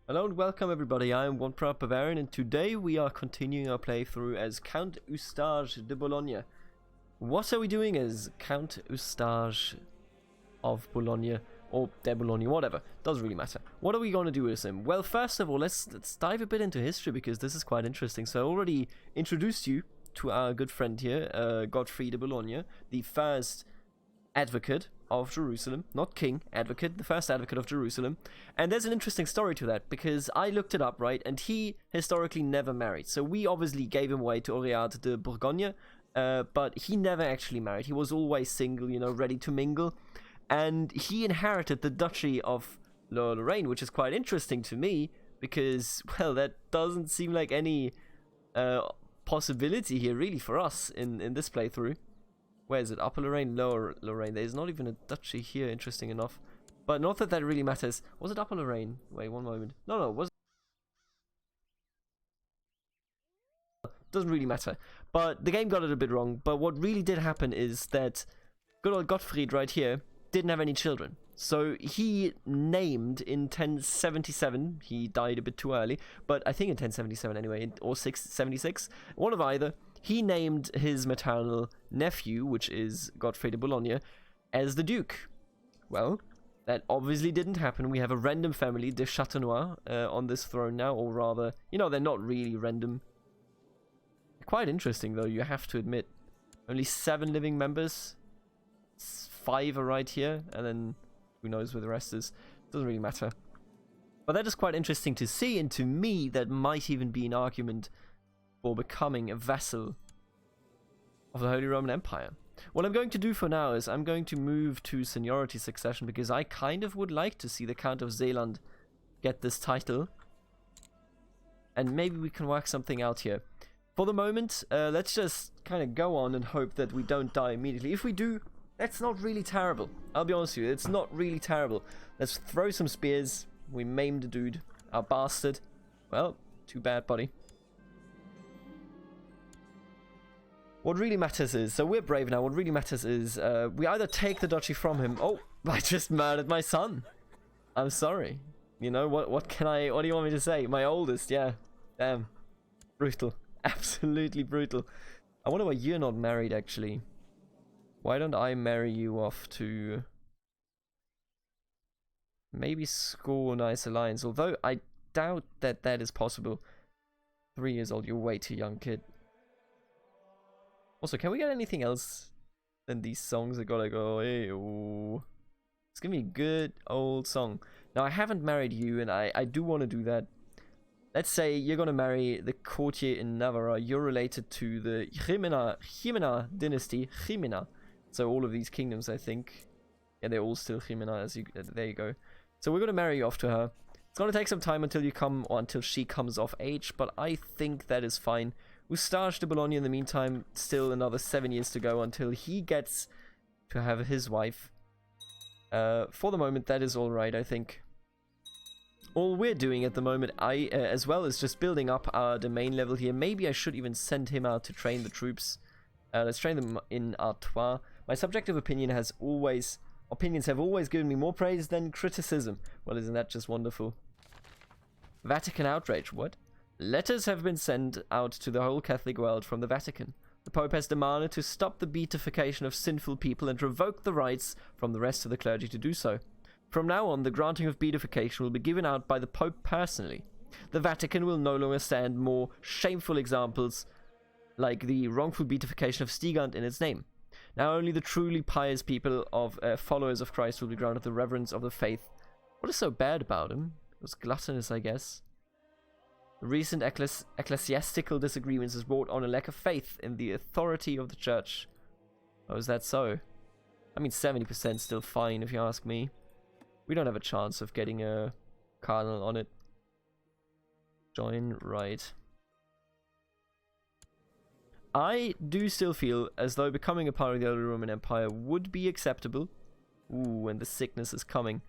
Hello and welcome everybody, I am one proud Bavarian and today we are continuing our playthrough as Count Eustache de Boulogne. What are we doing as Count Eustache of Boulogne, or de Boulogne, whatever, doesn't really matter. What are we going to do with him? Well, first of all, let's dive a bit into history because this is quite interesting. So I already introduced you to our good friend here, Godfrey de Boulogne, the first advocate of Jerusalem, not king, advocate, the first advocate of Jerusalem. And there's an interesting story to that because I looked it up, right, and he historically never married. So we obviously gave him away to Holy de Bourgogne, but he never actually married. He was always single, you know, ready to mingle. And he inherited the duchy of Lorraine, which is quite interesting to me because, well, that doesn't seem like any possibility here really for us in this playthrough. Where is it? Upper Lorraine, Lower Lorraine. There's not even a duchy here, interesting enough. But not that that really matters. Was it Upper Lorraine? Wait, one moment. No, was it? Doesn't really matter. But the game got it a bit wrong. But what really did happen is that good old Gottfried right here didn't have any children. So he named in 1077, he died a bit too early, but I think in 1077 anyway, or 676, one of either, he named his maternal nephew, which is Godfrey de Boulogne, as the Duke. Well, that obviously didn't happen. We have a random family, de Châtenois, on this throne now, or rather, you know, they're not really random. Quite interesting though, you have to admit. Only 7 living members, 5 are right here, and then who knows where the rest is. Doesn't really matter. But that is quite interesting to see, and to me, that might even be an argument for becoming a vassal of the Holy Roman Empire. What I'm going to do for now is I'm going to move to seniority succession because I kind of would like to see the Count of Zeeland get this title. And maybe we can work something out here. For the moment, let's just kind of go on and hope that we don't die immediately. If we do, that's not really terrible. I'll be honest with you, it's not really terrible. Let's throw some spears. We maimed a dude. Our bastard. Well, too bad, buddy. What really matters is, so we're brave now, what really matters is, we either take the duchy from him. Oh, I just murdered my son. I'm sorry. You know, what do you want me to say? My oldest, yeah. Damn. Brutal. Absolutely brutal. I wonder why you're not married, actually. Why don't I marry you off to maybe score a nice alliance? Although I doubt that that is possible. 3 years old, you're way too young, kid. Also, can we get anything else than these songs that gotta go, hey, oh. It's gonna be a good old song. Now, I haven't married you, and I do want to do that. Let's say you're gonna marry the courtier in Navarra. You're related to the Jimena dynasty, Jimena. So all of these kingdoms, I think, yeah, they're all still Jimena. There you go. So we're gonna marry you off to her. It's gonna take some time until you come, or until she comes of age, but I think that is fine. Eustache de Boulogne, in the meantime, still another 7 years to go until he gets to have his wife. For the moment, that is alright, I think. All we're doing at the moment, as well as just building up our domain level here. Maybe I should even send him out to train the troops. Let's train them in Artois. My subjective opinions have always given me more praise than criticism. Well, isn't that just wonderful? Vatican outrage, what? Letters have been sent out to the whole Catholic world from the Vatican. The Pope has demanded to stop the beatification of sinful people and revoke the rights from the rest of the clergy to do so. From now on, the granting of beatification will be given out by the Pope personally. The Vatican will no longer stand more shameful examples like the wrongful beatification of Stigand in its name. Now only the truly pious people of followers of Christ will be granted the reverence of the faith. What is so bad about him? It was gluttonous, I guess. Recent ecclesiastical disagreements has brought on a lack of faith in the authority of the church. Oh, is that so? I mean, 70% still fine, if you ask me. We don't have a chance of getting a cardinal on it. Join right. I do still feel as though becoming a part of the Holy Roman Empire would be acceptable. Ooh, and the sickness is coming.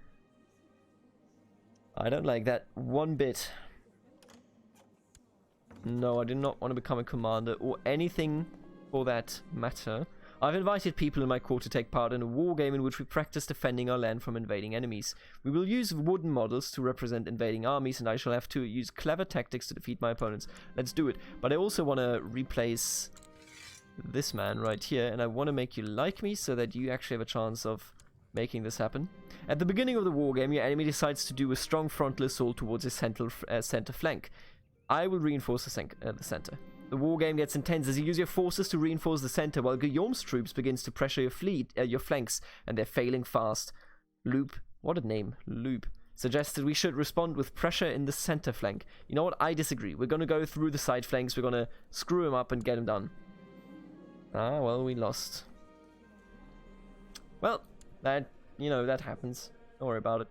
I don't like that one bit. No, I do not want to become a commander or anything for that matter. I've invited people in my court to take part in a war game in which we practice defending our land from invading enemies. We will use wooden models to represent invading armies, and I shall have to use clever tactics to defeat my opponents. Let's do it. But I also want to replace this man right here, and I want to make you like me so that you actually have a chance of making this happen. At the beginning of the war game, your enemy decides to do a strong frontal assault towards his center flank. I will reinforce the center. The war game gets intense as you use your forces to reinforce the center, while Guillaume's troops begins to pressure your flanks, and they're failing fast. Loop, what a name, Loop, suggested we should respond with pressure in the center flank. You know what, I disagree. We're going to go through the side flanks, we're going to screw him up and get him done. Ah, well, we lost. Well, that, you know, that happens. Don't worry about it.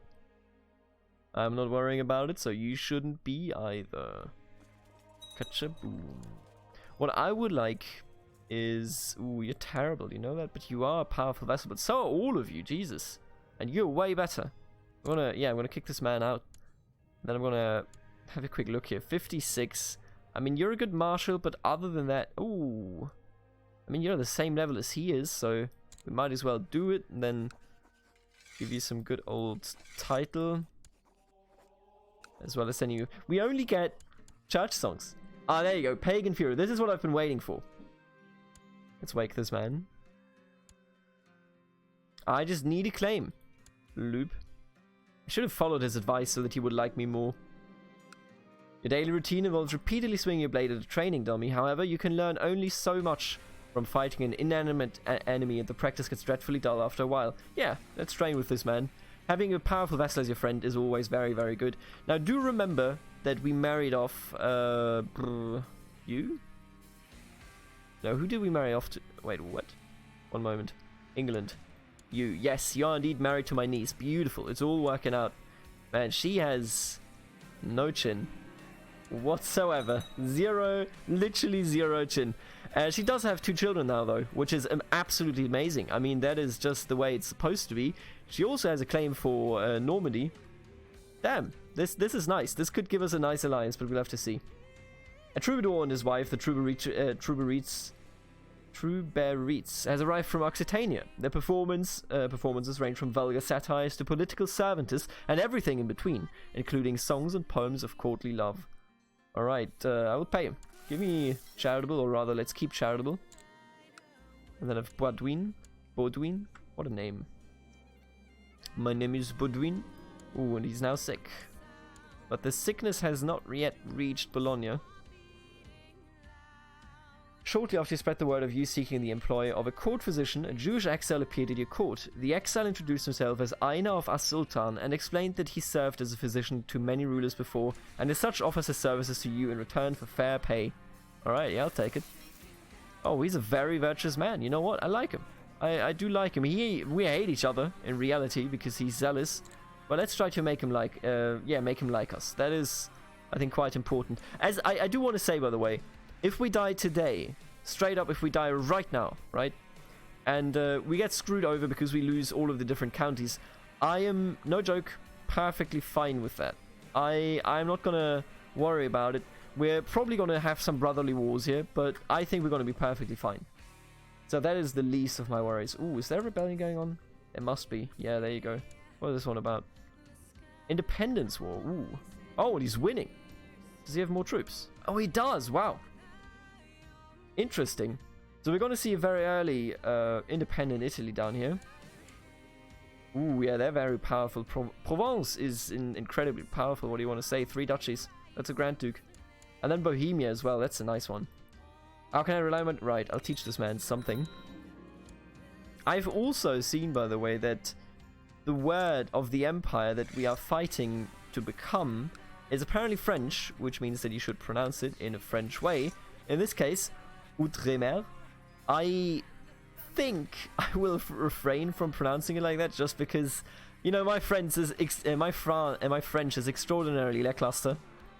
I'm not worrying about it, so you shouldn't be either. Kachaboom. What I would like is... Ooh, you're terrible, you know that? But you are a powerful vessel, but so are all of you, Jesus. And you're way better. I'm gonna kick this man out. Then I'm gonna have a quick look here. 56. I mean, you're a good marshal, but other than that... Ooh... I mean, you're the same level as he is, so we might as well do it and then give you some good old title. As well as sending you... We only get church songs. Ah, there you go. Pagan Fury. This is what I've been waiting for. Let's wake this man. I just need a claim. Loop. I should have followed his advice so that he would like me more. Your daily routine involves repeatedly swinging your blade at a training dummy. However, you can learn only so much from fighting an inanimate enemy, and the practice gets dreadfully dull after a while. Yeah, let's train with this man. Having a powerful vessel as your friend is always very, very good. Now, do remember that we married off, you? No, who did we marry off to? Wait, what? One moment. England. You. Yes, you are indeed married to my niece. Beautiful. It's all working out. Man, she has no chin whatsoever. Zero, literally zero chin. She does have 2 children now, though, which is absolutely amazing. I mean, that is just the way it's supposed to be. She also has a claim for Normandy. Damn, this is nice. This could give us a nice alliance, but we'll have to see. A troubadour and his wife, the Troubadourites, has arrived from Occitania. Their performances range from vulgar satires to political servantis and everything in between, including songs and poems of courtly love. Alright, I will pay him. Give me charitable, or rather, let's keep charitable. And then I have Baudouin. Baudouin? What a name. My name is Baudouin. Ooh, and he's now sick. But the sickness has not yet reached Bologna. Shortly after you spread the word of you seeking the employ of a court physician, a Jewish exile appeared at your court. The exile introduced himself as Aina of As-Sultan and explained that he served as a physician to many rulers before, and as such offers his services to you in return for fair pay. Alright, yeah, I'll take it. Oh, he's a very virtuous man. You know what? I like him. I do like him. We hate each other in reality because he's zealous. But let's try to make him like, make him like us. That is, I think, quite important. As I do want to say, by the way, if we die today, straight up, if we die right now, right, and we get screwed over because we lose all of the different counties, I am, no joke, perfectly fine with that. I'm not gonna worry about it. We're probably gonna have some brotherly wars here, but I think we're gonna be perfectly fine. So that is the least of my worries. Ooh, is there a rebellion going on? There must be. Yeah, there you go. What is this one about? Independence War. Ooh. Oh, and he's winning. Does he have more troops? Oh, he does. Wow. Interesting. So we're going to see a very early independent Italy down here. Ooh, yeah, they're very powerful. Provence is incredibly powerful. What do you want to say? 3 duchies. That's a Grand Duke. And then Bohemia as well. That's a nice one. How can I rely on... Right, I'll teach this man something. I've also seen, by the way, that the word of the empire that we are fighting to become is apparently French, which means that you should pronounce it in a French way. In this case, Outremer. I think I will refrain from pronouncing it like that, just because, you know, my French is extraordinarily lackluster.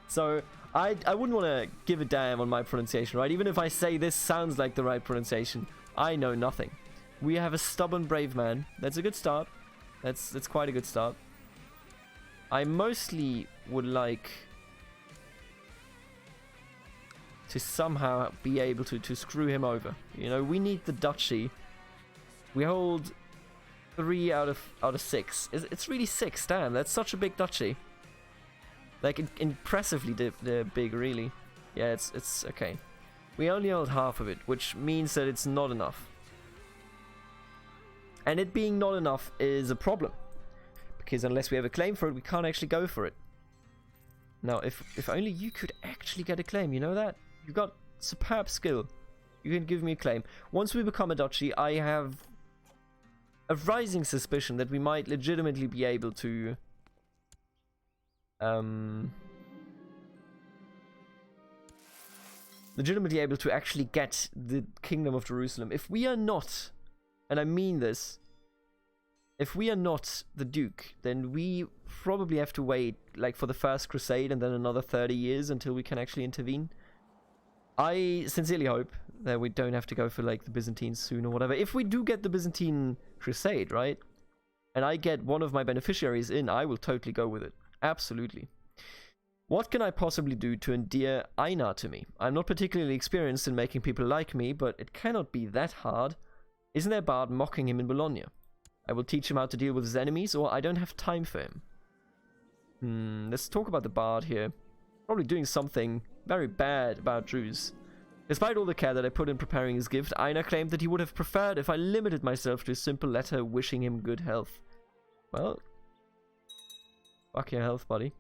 So I wouldn't want to give a damn on my pronunciation, right? Even if I say this sounds like the right pronunciation, I know nothing. We have a stubborn, brave man. That's a good start. That's quite a good start. I mostly would like to somehow be able to screw him over. You know, we need the duchy We hold 3 out of 6. It's really 6, damn, that's such a big duchy. Like, impressively big, really. Yeah, it's okay. We only hold half of it, which means that it's not enough. And it being not enough is a problem. Because unless we have a claim for it, we can't actually go for it. Now, if only you could actually get a claim, you know that? You've got superb skill. You can give me a claim. Once we become a duchy, I have a rising suspicion that we might legitimately be able to... legitimately able to actually get the Kingdom of Jerusalem. If we are not, and I mean this, if we are not the Duke, then we probably have to wait like for the first Crusade and then another 30 years until we can actually intervene. I sincerely hope that we don't have to go for like the Byzantines soon or whatever. If we do get the Byzantine Crusade, right, and I get one of my beneficiaries in, I will totally go with it. Absolutely. What can I possibly do to endear Einar to me? I'm not particularly experienced in making people like me, but it cannot be that hard. Isn't there a bard mocking him in Bologna? I will teach him how to deal with his enemies, or I don't have time for him. Let's talk about the bard here. Probably doing something very bad about Jews. Despite all the care that I put in preparing his gift, Einar claimed that he would have preferred if I limited myself to a simple letter wishing him good health. Well, fuck your health, buddy.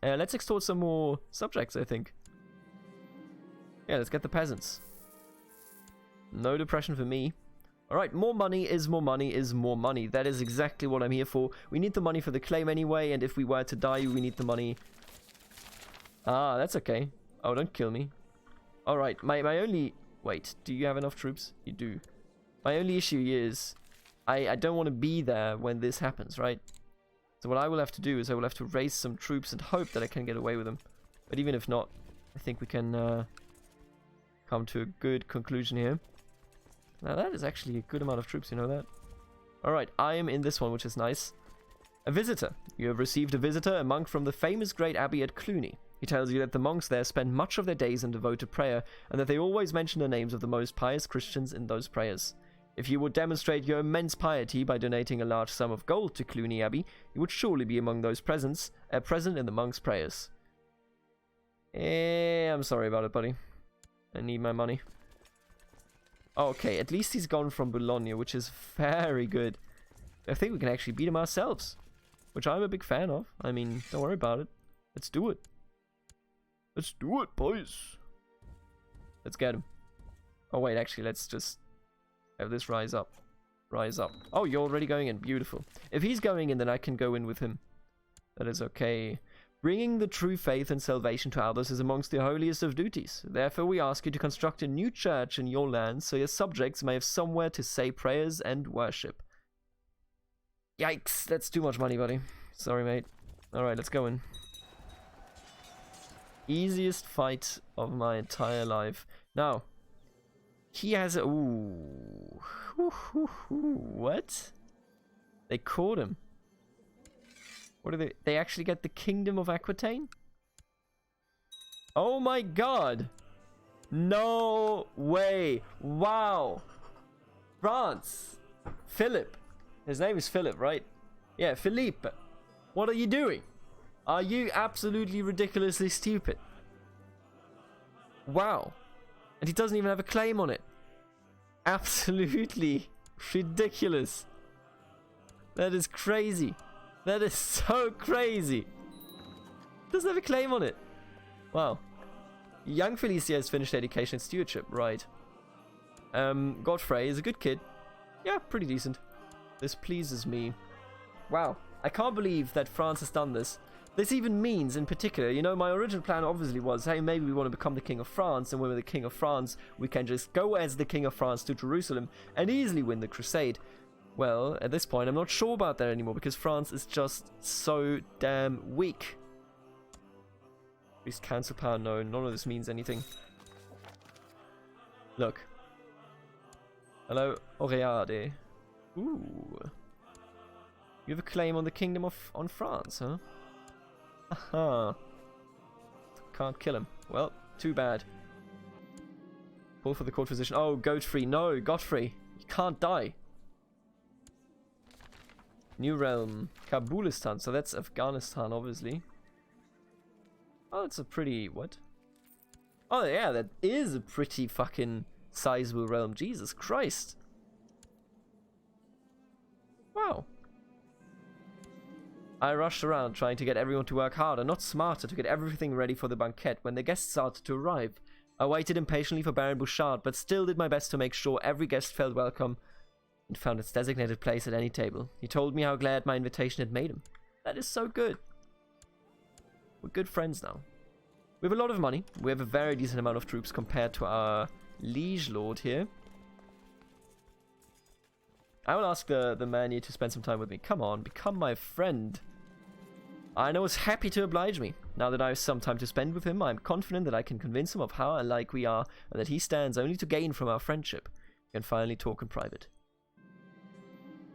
Let's extort some more subjects, I think. Yeah, let's get the peasants. No depression for me. Alright, more money is more money is more money. That is exactly what I'm here for. We need the money for the claim anyway, and if we were to die, we need the money. Ah, that's okay. Oh, don't kill me. Alright, my only... Wait, do you have enough troops? You do. My only issue is... I don't want to be there when this happens, right? So what I will have to do is I will have to raise some troops and hope that I can get away with them. But even if not, I think we can come to a good conclusion here. Now that is actually a good amount of troops, you know that? Alright, I am in this one, which is nice. A visitor. You have received a visitor, a monk from the famous great abbey at Cluny. He tells you that the monks there spend much of their days in devoted prayer, and that they always mention the names of the most pious Christians in those prayers. If you would demonstrate your immense piety by donating a large sum of gold to Cluny Abbey, you would surely be among those present in the monks' prayers. I'm sorry about it, buddy. I need my money. Okay, at least he's gone from Boulogne, which is very good. I think we can actually beat him ourselves, which I'm a big fan of. I mean, don't worry about it. Let's do it. Let's do it, boys. Let's get him. Oh, wait, actually, let's just have this rise up. Rise up. Oh, you're already going in. Beautiful. If he's going in, then I can go in with him. That is okay. Bringing the true faith and salvation to others is amongst the holiest of duties. Therefore, we ask you to construct a new church in your land so your subjects may have somewhere to say prayers and worship. Yikes, that's too much money, buddy. Sorry, mate. Alright, let's go in. Easiest fight of my entire life. Now, he has a... Ooh. What? They caught him. What are they? They actually get the Kingdom of Aquitaine? Oh my god! No way! Wow! France! Philip! His name is Philip, right? Yeah, Philippe! What are you doing? Are you absolutely ridiculously stupid? Wow! And he doesn't even have a claim on it. Absolutely ridiculous. That is crazy. That is so crazy. Doesn't have a claim on it. Wow. Young Felicia has finished education and stewardship, right. Godfrey is a good kid. Yeah, pretty decent. This pleases me. Wow. I can't believe that France has done this. This even means, in particular, you know, my original plan obviously was, hey, maybe we want to become the King of France, and when we're the King of France, we can just go as the King of France to Jerusalem and easily win the Crusade. Well, at this point, I'm not sure about that anymore, because France is just so damn weak. Please cancel power, no, none of this means anything. Look. Hello, Oreade. Ooh. You have a claim on the Kingdom on France, huh? Aha. Can't kill him. Well, too bad. Pull for the court physician. Oh, Godfrey. No, Godfrey. He can't die. New realm. Kabulistan. So that's Afghanistan, obviously. Oh, it's a pretty... What? Oh, yeah, that is a pretty fucking sizable realm. Jesus Christ. Wow. I rushed around trying to get everyone to work harder, not smarter, to get everything ready for the banquet. When the guests started to arrive, I waited impatiently for Baron Bouchard, but still did my best to make sure every guest felt welcome and found its designated place at any table. He told me how glad my invitation had made him. That is so good. We're good friends now. We have a lot of money. We have a very decent amount of troops compared to our liege lord here. I will ask the man here to spend some time with me. Come on, become my friend. Arno is happy to oblige me. Now that I have some time to spend with him, I am confident that I can convince him of how alike we are, and that he stands only to gain from our friendship. We can finally talk in private.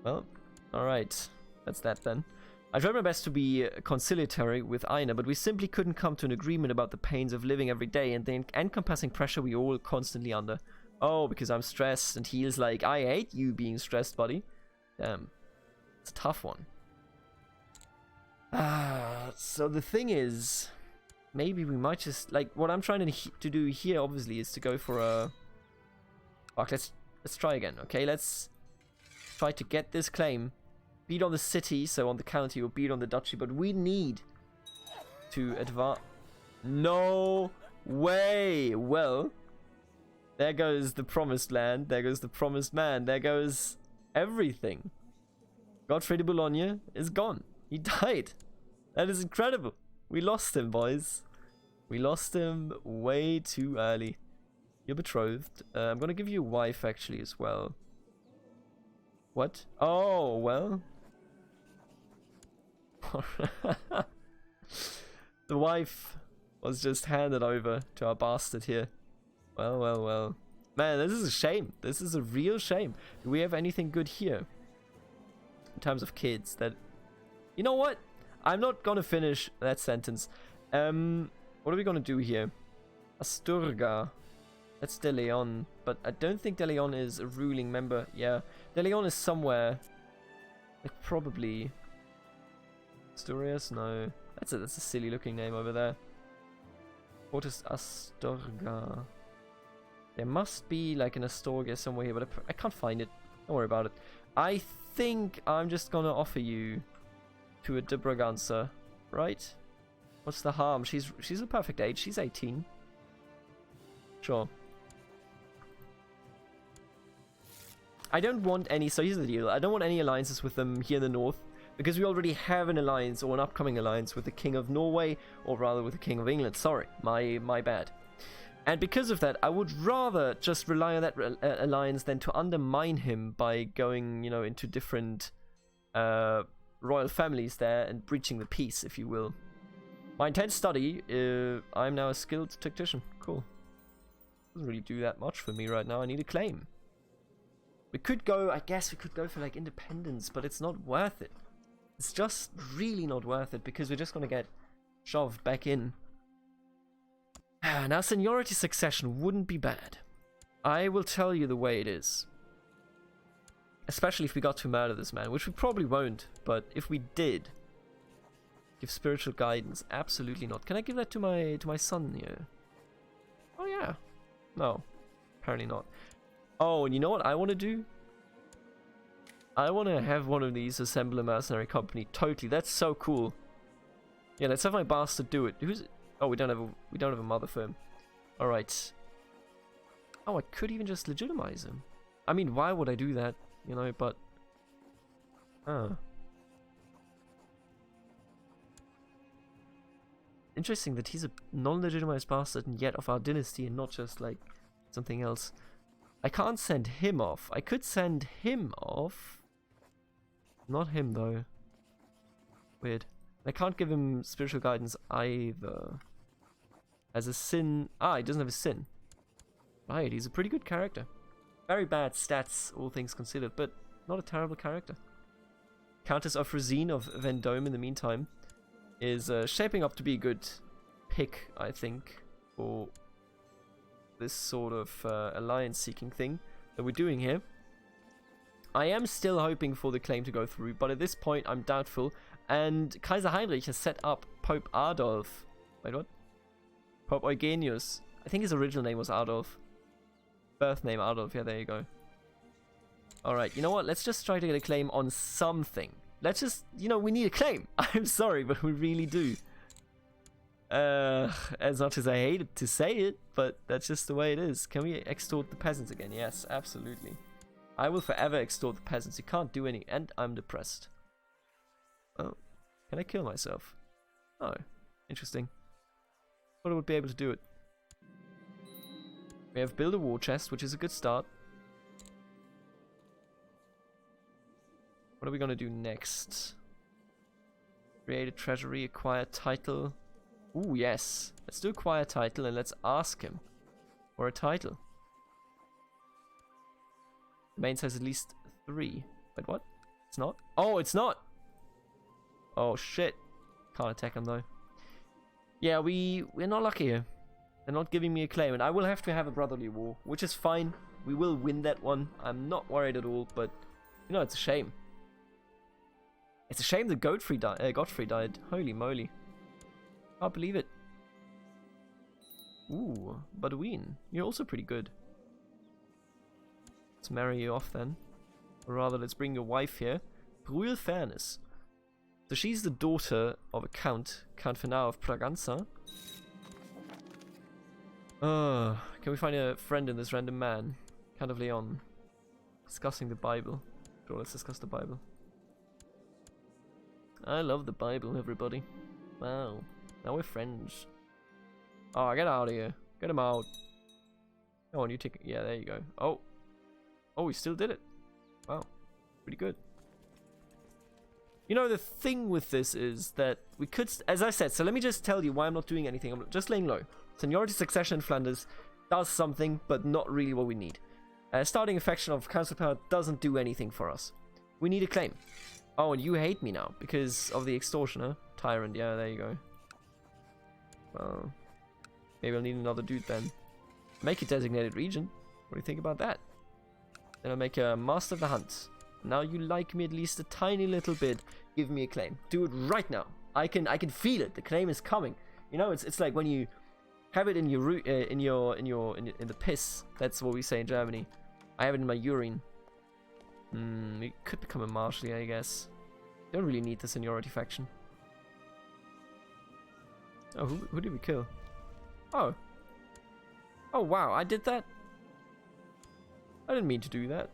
Well, alright. That's that then. I tried my best to be conciliatory with Aina, but we simply couldn't come to an agreement about the pains of living every day and the encompassing pressure we all constantly under. Oh, because I'm stressed, and he is like, I hate you being stressed, buddy. Damn. It's a tough one. So the thing is, maybe we might just, like, what I'm trying to do here, obviously, is to go for a... Fuck, let's try again, okay? Let's try to get this claim. Beat on the city, so on the county, or beat on the duchy, but we need to advance. No way! Well, there goes the promised land, there goes the promised man, there goes everything. Godfrey de Boulogne is gone. He died. That is incredible. We lost him, boys. We lost him way too early. You're betrothed. I'm gonna give you a wife, actually, as well. What? Oh, well. The wife was just handed over to our bastard here. Well, well, well. Man, this is a shame. This is a real shame. Do we have anything good here? In terms of kids that... You know what? I'm not gonna finish that sentence. What are we gonna do here? Asturga. That's De Leon. But I don't think De Leon is a ruling member. Yeah. De Leon is somewhere. Like, probably... Asturias? No. That's a silly looking name over there. What is Astorga? There must be like an Astorga somewhere here, but I can't find it. Don't worry about it. I think I'm just gonna offer you to a de Braganza, right? What's the harm? She's a perfect age. She's 18. Sure. I don't want any, so here's the deal. I don't want any alliances with them here in the north, because we already have an alliance, or an upcoming alliance, with the King of Norway, or rather with the King of England. Sorry, my bad. And because of that, I would rather just rely on that alliance than to undermine him by going, you know, into different royal families there and breaching the peace, if you will. My intense study, I'm now a skilled tactician. Cool. Doesn't really do that much for me right now. I need a claim. We could go, I guess we could go for like independence, but it's not worth it. It's just really not worth it, because we're just going to get shoved back in. Now, seniority succession wouldn't be bad. I will tell you the way it is. Especially if we got to murder this man, which we probably won't, but if we did, give spiritual guidance, absolutely not. Can I give that to my son here? Oh yeah. No, apparently not. Oh, and you know what I want to do? I want to have one of these assemble a mercenary company. Totally, that's so cool. Yeah, let's have my bastard do it. Who's? Oh, we don't have a mother for him. All right. Oh, I could even just legitimize him. I mean, why would I do that? You know, but interesting that he's a non-legitimized bastard and yet of our dynasty and not just like something else. I can't send him off. I could send him off. Not him, though. Weird. I can't give him spiritual guidance either. As a sin... Ah, he doesn't have a sin. Right, he's a pretty good character. Very bad stats, all things considered, but not a terrible character. Countess of Rosine of Vendôme, in the meantime, is shaping up to be a good pick, I think, for this sort of alliance-seeking thing that we're doing here. I am still hoping for the claim to go through, but at this point I'm doubtful. And Kaiser Heinrich has set up Pope Adolf. Wait, what? Pope Eugenius. I think his original name was Adolf. Birth name Adolf. Yeah, there you go. Alright, you know what? Let's just try to get a claim on something. Let's just, you know, we need a claim. I'm sorry, but we really do. As much as I hated to say it, but that's just the way it is. Can we extort the peasants again? Yes, absolutely. I will forever extort the peasants. You can't do any, and I'm depressed. Oh, can I kill myself? Oh, interesting. Thought I would be able to do it. We have build a war chest, which is a good start. What are we gonna do next? Create a treasury, acquire title. Ooh, yes. Let's do acquire title and let's ask him for a title. Main says at least 3. Wait, what? It's not? Oh, it's not! Oh, shit. Can't attack him, though. Yeah, we're not lucky here. They're not giving me a claim, and I will have to have a brotherly war, which is fine. We will win that one. I'm not worried at all, but, you know, it's a shame. It's a shame that Godfrey died. Holy moly. Can't believe it. Ooh, Bedouin. You're also pretty good. Let's marry you off then. Or rather, let's bring your wife here. Brühl Fairness. So she's the daughter of a count. Count for now of Braganza. Can we find a friend in this random man? Count of Leon. Discussing the Bible. Sure, let's discuss the Bible. I love the Bible, everybody. Wow. Now we're friends. Oh, get out of here. Get him out. Come on, you take it. Yeah, there you go. Oh. Oh, we still did it. Wow. Pretty good. You know, the thing with this is that we could, as I said, so let me just tell you why I'm not doing anything. I'm just laying low. Seniority succession in Flanders does something, but not really what we need. Starting a faction of council power doesn't do anything for us. We need a claim. Oh, and you hate me now because of the extortioner. Tyrant, yeah, there you go. Well, maybe I'll need another dude then. Make a designated region. What do you think about that? Then I'll make a master of the hunt. Now you like me at least a tiny little bit. Give me a claim. Do it right now. I can feel it. The claim is coming. You know, it's like when you have it in your in the piss. That's what we say in Germany. I have it in my urine. We could become a marshal, I guess. Don't really need the seniority faction. Oh, who did we kill? Oh. Oh, wow, I did that? I didn't mean to do that.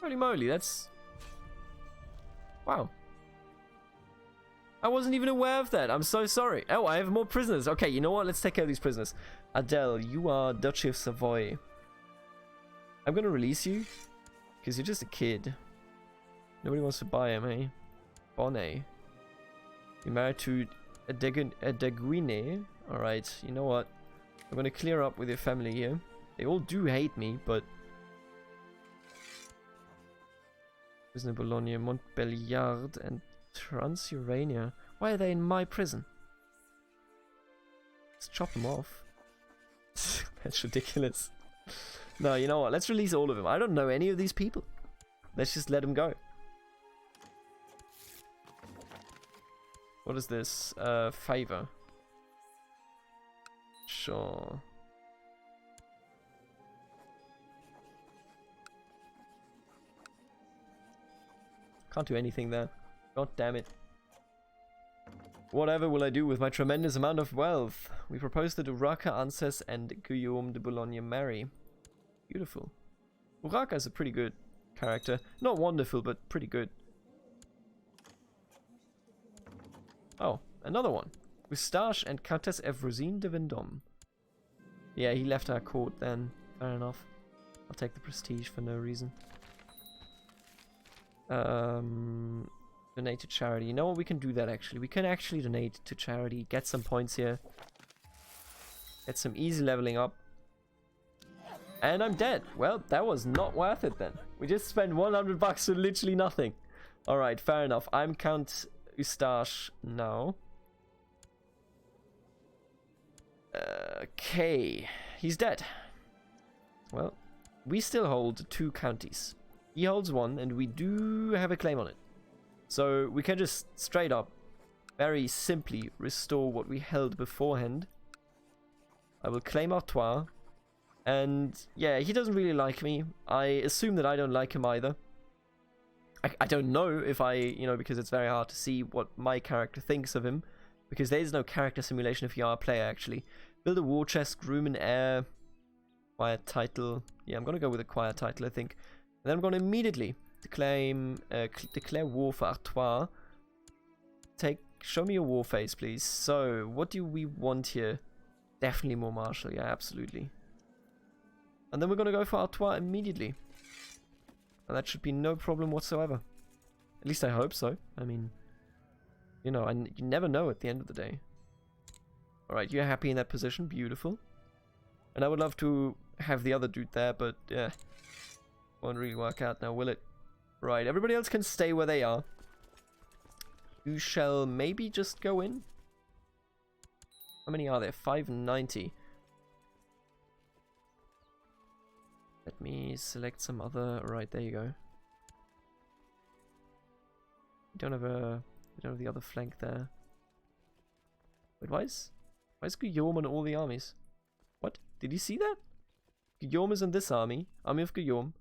Holy moly, that's... Wow. I wasn't even aware of that. I'm so sorry. Oh, I have more prisoners. Okay, you know what? Let's take care of these prisoners. Adele, you are Duchy of Savoy. I'm gonna release you. Because you're just a kid. Nobody wants to buy him, eh? Bonnet. You're married to a Deguine. Alright, you know what? I'm gonna clear up with your family here. They all do hate me, but... Prison Bologna, Montbéliard, and Transurania. Why are they in my prison? Let's chop them off. That's ridiculous. No, you know what? Let's release all of them. I don't know any of these people. Let's just let them go. What is this? Favor. Sure. Can't do anything there. God damn it. Whatever will I do with my tremendous amount of wealth? We propose that Urraca, Anses, and Guillaume de Boulogne marry. Beautiful. Urraca is a pretty good character. Not wonderful, but pretty good. Oh, another one. Eustache and Countess Evrosyne de Vendôme. Yeah, he left our court then. Fair enough. I'll take the prestige for no reason. Donate to charity. You know what? We can do that actually. We can actually donate to charity. Get some points here. Get some easy leveling up. And I'm dead. Well, that was not worth it then. We just spent 100 bucks for literally nothing. Alright, fair enough. I'm Count Eustache now. Okay. He's dead. Well, we still hold 2 counties. He holds 1, and we do have a claim on it. So we can just straight up, very simply, restore what we held beforehand. I will claim Artois. And yeah, he doesn't really like me. I assume that I don't like him either. I don't know if because it's very hard to see what my character thinks of him. Because there is no character simulation if you are a player, actually. Build a war chest, room and air. Acquire title. Yeah, I'm going to go with acquire title, I think. And then I'm going to immediately declare war for Artois. Show me your war phase, please. So, what do we want here? Definitely more martial, yeah, absolutely. And then we're going to go for Artois immediately. And that should be no problem whatsoever. At least I hope so. I mean, you never know at the end of the day. Alright, you're happy in that position. Beautiful. And I would love to have the other dude there, but yeah. Won't really work out now, will it? Right, everybody else can stay where they are. You shall maybe just go in. How many are there? 590. Let me select some other. Right, there you go. We don't have the other flank there. Wait, why is Guillaume on all the armies? What? Did you see that? Guillaume is in this army of Guillaume.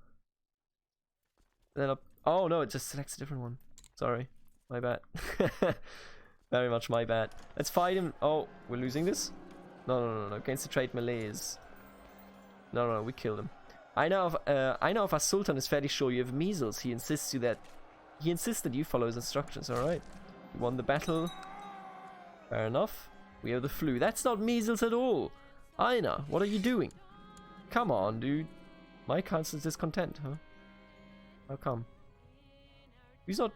And then oh no, it just selects a different one. Sorry, my bad. Very much my bad. Let's fight him. Oh, we're losing this? No. Against the trade malaise. No, we killed him. I know if our Sultan is fairly sure you have measles. He insists that you follow his instructions. All right. You won the battle. Fair enough. We have the flu. That's not measles at all. Aina, what are you doing? Come on, dude. My constant discontent, huh? How come? He's not.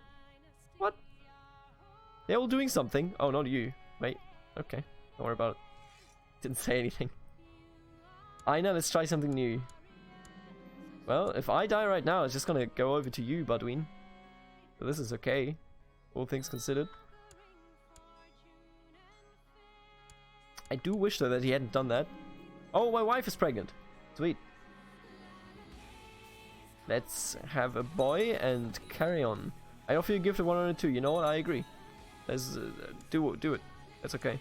What? They're all doing something. Oh, not you. Wait. Okay. Don't worry about it. Didn't say anything. Aina, let's try something new. Well, if I die right now, it's just gonna go over to you, Budween. So this is okay. All things considered. I do wish, though, that he hadn't done that. Oh, my wife is pregnant. Sweet. Let's have a boy and carry on. I offer you a gift of 102. You know what? I agree. Let's do it. That's okay.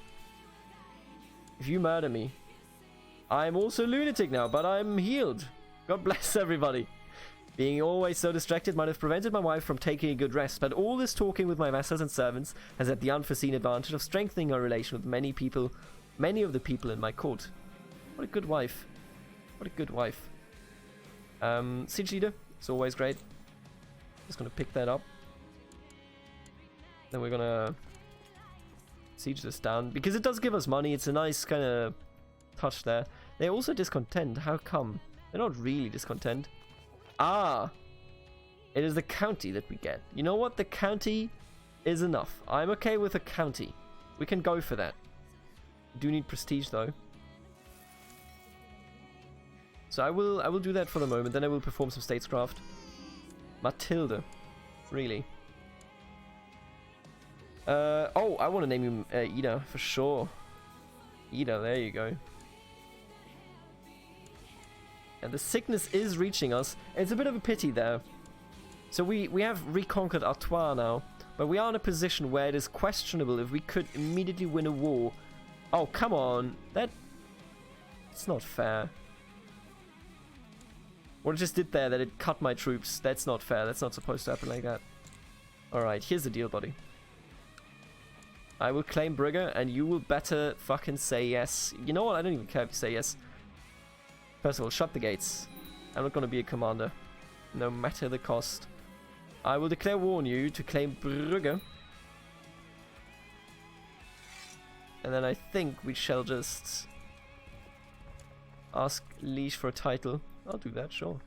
If you murder me, I'm also lunatic now, but I'm healed. God bless everybody. Being always so distracted might have prevented my wife from taking a good rest, but all this talking with my vassals and servants has had the unforeseen advantage of strengthening our relation with many of the people in my court. What a good wife. What a good wife. Siege leader, it's always great. Just gonna pick that up. Then we're gonna siege this down, because it does give us money. It's a nice kind of touch there. They're also discontent. How come? They're not really discontent. Ah! It is the county that we get. You know what? The county is enough. I'm okay with a county. We can go for that. We do need prestige, though. So I will do that for the moment. Then I will perform some statescraft. Matilda. Really. Oh, I want to name you Ida, for sure. Ida, there you go. And the sickness is reaching us. It's a bit of a pity there. So we have reconquered Artois now, but we are in a position where it is questionable if we could immediately win a war. Oh, come on. It's not fair. What it just did there, that it cut my troops. That's not fair. That's not supposed to happen like that. Alright, here's the deal, buddy. I will claim Brugge, and you will better fucking say yes. You know what? I don't even care if you say yes. First of all, shut the gates. I'm not going to be a commander, no matter the cost. I will declare war on you to claim Brugge. And then I think we shall just ask Liege for a title. I'll do that, sure.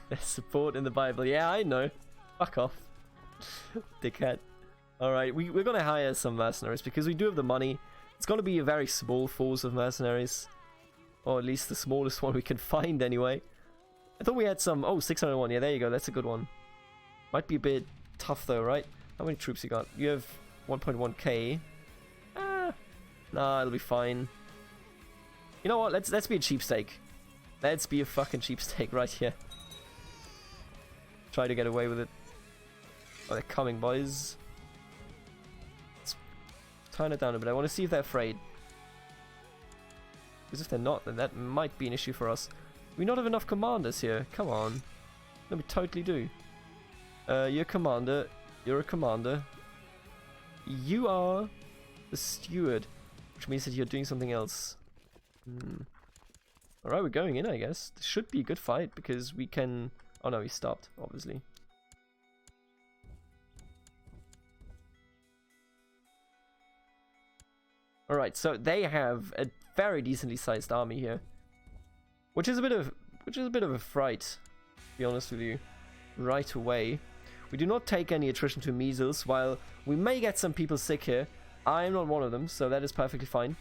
There's support in the Bible. Yeah, I know. Fuck off. Dickhead. Alright, we're going to hire some mercenaries because we do have the money. It's going to be a very small force of mercenaries. Or at least the smallest one we can find anyway. I thought we had some... Oh, 601. Yeah, there you go. That's a good one. Might be a bit tough though, right? How many troops you got? You have 1.1k. Nah, it'll be fine. You know what? Let's be a cheapstake. Let's be a fucking cheapstake right here. try to get away with it. Oh, they're coming, boys. Let's turn it down a bit. I want to see if they're afraid. Because if they're not, then that might be an issue for us. We not have enough commanders here. Come on. No, we totally do. You're a commander. You're a commander. You are the steward. Which means that you're doing something else. Alright, we're going in, I guess. This should be a good fight because we can... Oh no, he stopped, obviously. Alright, so they have a very decently sized army here. Which is a bit of a fright, to be honest with you. Right away. We do not take any attrition to measles, while we may get some people sick here. I am not one of them, so that is perfectly fine.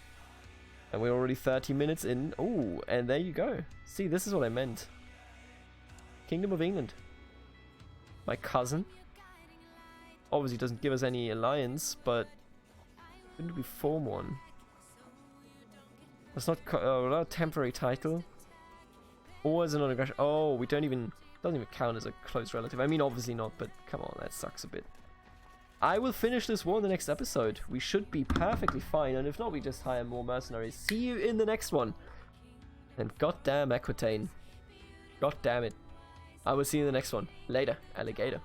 And we're already 30 minutes in. Oh, and there you go. See, this is what I meant. Kingdom of England. My cousin. Obviously doesn't give us any alliance, but couldn't we form one? That's not a temporary title. Or as an non-aggression. Oh, we don't even... Doesn't even count as a close relative. I mean, obviously not, but come on, that sucks a bit. I will finish this war in the next episode. We should be perfectly fine, and if not, we just hire more mercenaries. See you in the next one. And goddamn Aquitaine. God damn it. I will see you in the next one. Later, alligator.